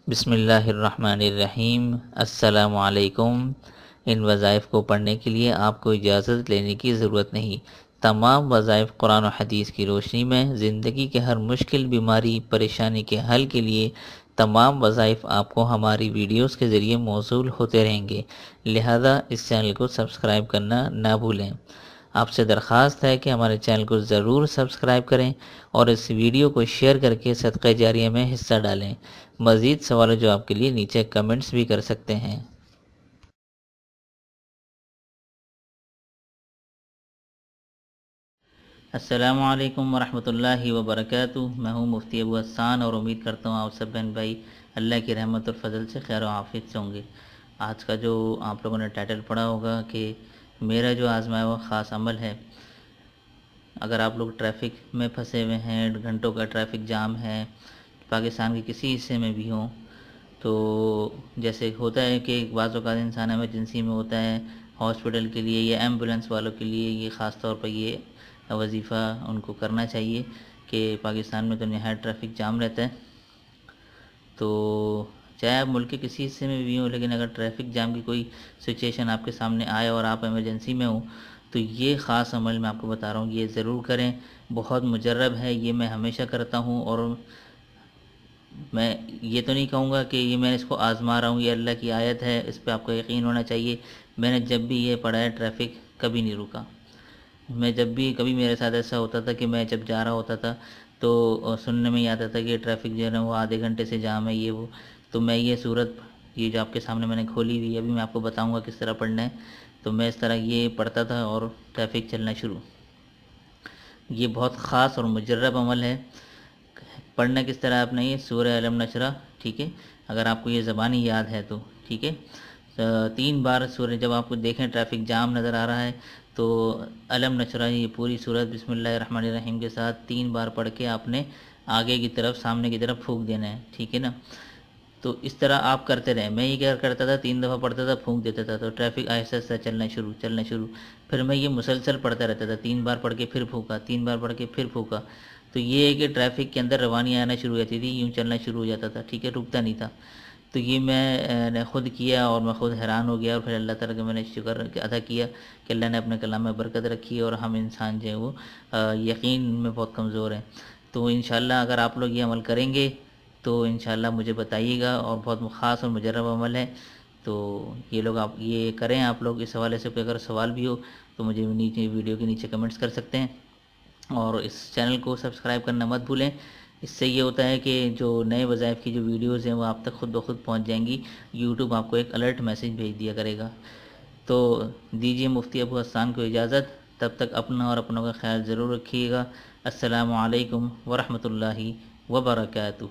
بسم اللہ الرحمن الرحیم۔ السلام علیکم۔ ان وظائف کو پڑھنے کے لیے آپ کو اجازت لینے کی ضرورت نہیں۔ تمام وظائف قرآن و حدیث کی روشنی میں زندگی کے ہر مشکل، بیماری، پریشانی کے حل کے لیے تمام وظائف آپ کو ہماری ویڈیوز کے ذریعے موصول ہوتے رہیں گے، لہذا اس چینل کو سبسکرائب کرنا نہ بھولیں۔ آپ سے درخواست ہے کہ ہمارے چینل کو ضرور سبسکرائب کریں اور اس ویڈیو کو شیئر کر کے صدقہ جاریہ میں حصہ ڈالیں۔ مزید سوال و جواب کے لیے نیچے کمنٹس بھی کر سکتے ہیں۔ السلام علیکم ورحمۃ اللہ وبرکاتہ۔ میں ہوں مفتی ابو حسان اور امید کرتا ہوں آپ سب بہن بھائی اللہ کی رحمت اور فضل سے خیر و عافیت سے ہوں گے۔ آج کا جو آپ لوگوں نے ٹائٹل پڑھا ہوگا کہ میرا جو آزمایا ہوا خاص عمل ہے، اگر آپ لوگ ٹریفک میں پھنسے ہوئے ہیں، گھنٹوں کا ٹریفک جام ہے، پاکستان کے کسی حصے میں بھی ہوں، تو جیسے ہوتا ہے کہ بعض اوقات انسان ایمرجنسی میں ہوتا ہے، ہاسپٹل کے لیے یا ایمبولینس والوں کے لیے یہ خاص طور پر یہ وظیفہ ان کو کرنا چاہیے کہ پاکستان میں تو نہایت ٹریفک جام رہتا ہے، تو چاہے آپ ملک کے کسی حصے میں بھی ہوں، لیکن اگر ٹریفک جام کی کوئی سچویشن آپ کے سامنے آئے اور آپ ایمرجنسی میں ہوں تو یہ خاص عمل میں آپ کو بتا رہا ہوں، یہ ضرور کریں۔ بہت مجرب ہے، یہ میں ہمیشہ کرتا ہوں، اور میں یہ تو نہیں کہوں گا کہ یہ میں اس کو آزما رہا ہوں، یہ اللہ کی آیت ہے، اس پہ آپ کو یقین ہونا چاہیے۔ میں نے جب بھی یہ پڑھا ہے ٹریفک کبھی نہیں رکا۔ میں جب بھی کبھی میرے ساتھ ایسا ہوتا تھا کہ میں جب جا رہا ہوتا تھا تو سننے میں ہی آتا تھا کہ ٹریفک جو ہے نا وہ آدھے گھنٹے سے جام ہے، یہ وہ، تو میں یہ صورت، یہ جو آپ کے سامنے میں نے کھولی ہوئی، ابھی میں آپ کو بتاؤں گا کس طرح پڑھنا ہے، تو میں اس طرح یہ پڑھتا تھا اور ٹریفک چلنا شروع۔ یہ بہت خاص اور مجرب عمل ہے۔ پڑھنا کس طرح آپ نے، یہ سورہ علم نشرہ، ٹھیک ہے، اگر آپ کو یہ زبانی یاد ہے تو ٹھیک ہے، 3 بار سورہ، جب آپ کو دیکھیں ٹریفک جام نظر آ رہا ہے تو علم نشرہ یہ پوری سورت بسم اللہ الرحمن الرحیم کے ساتھ 3 بار پڑھ کے آپ نے آگے کی طرف، سامنے کی طرف پھونک دینا ہے، ٹھیک ہے نا۔ تو اس طرح آپ کرتے رہیں۔ میں یہ کیا کرتا تھا، 3 دفعہ پڑھتا تھا، پھونک دیتا تھا، تو ٹریفک آہستہ آہستہ چلنا شروع۔ پھر میں یہ مسلسل پڑھتا رہتا تھا، 3 بار پڑھ کے پھر پھونکا، 3 بار پڑھ کے پھر پھونکا، تو یہ ہے کہ ٹریفک کے اندر روانی آنا شروع ہو جاتی تھی، یوں چلنا شروع ہو جاتا تھا، ٹھیک ہے، رکتا نہیں تھا۔ تو یہ میں نے خود کیا اور میں خود حیران ہو گیا، اور پھر اللہ تعالیٰ کا میں نے شکر ادا کیا کہ اللہ نے اپنے کلام میں برکت رکھی، اور ہم انسان جو ہے وہ یقین میں بہت کمزور ہیں۔ تو انشاءاللہ اگر آپ لوگ یہ عمل کریں گے تو انشاءاللہ مجھے بتائیے گا، اور بہت خاص اور مجرب عمل ہے، تو یہ لوگ آپ یہ کریں۔ آپ لوگ اس حوالے سے کوئی اگر سوال بھی ہو تو مجھے نیچے ویڈیو کے نیچے کمنٹس کر سکتے ہیں، اور اس چینل کو سبسکرائب کرنا مت بھولیں۔ اس سے یہ ہوتا ہے کہ جو نئے وظائف کی جو ویڈیوز ہیں وہ آپ تک خود بخود پہنچ جائیں گی، یوٹیوب آپ کو ایک الرٹ میسیج بھیج دیا کرے گا۔ تو دیجیے مفتی ابو حسان کو اجازت، تب تک اپنا اور اپنوں کا خیال ضرور رکھیے گا۔ السلام علیکم ورحمۃ اللہ وبرکاتہ۔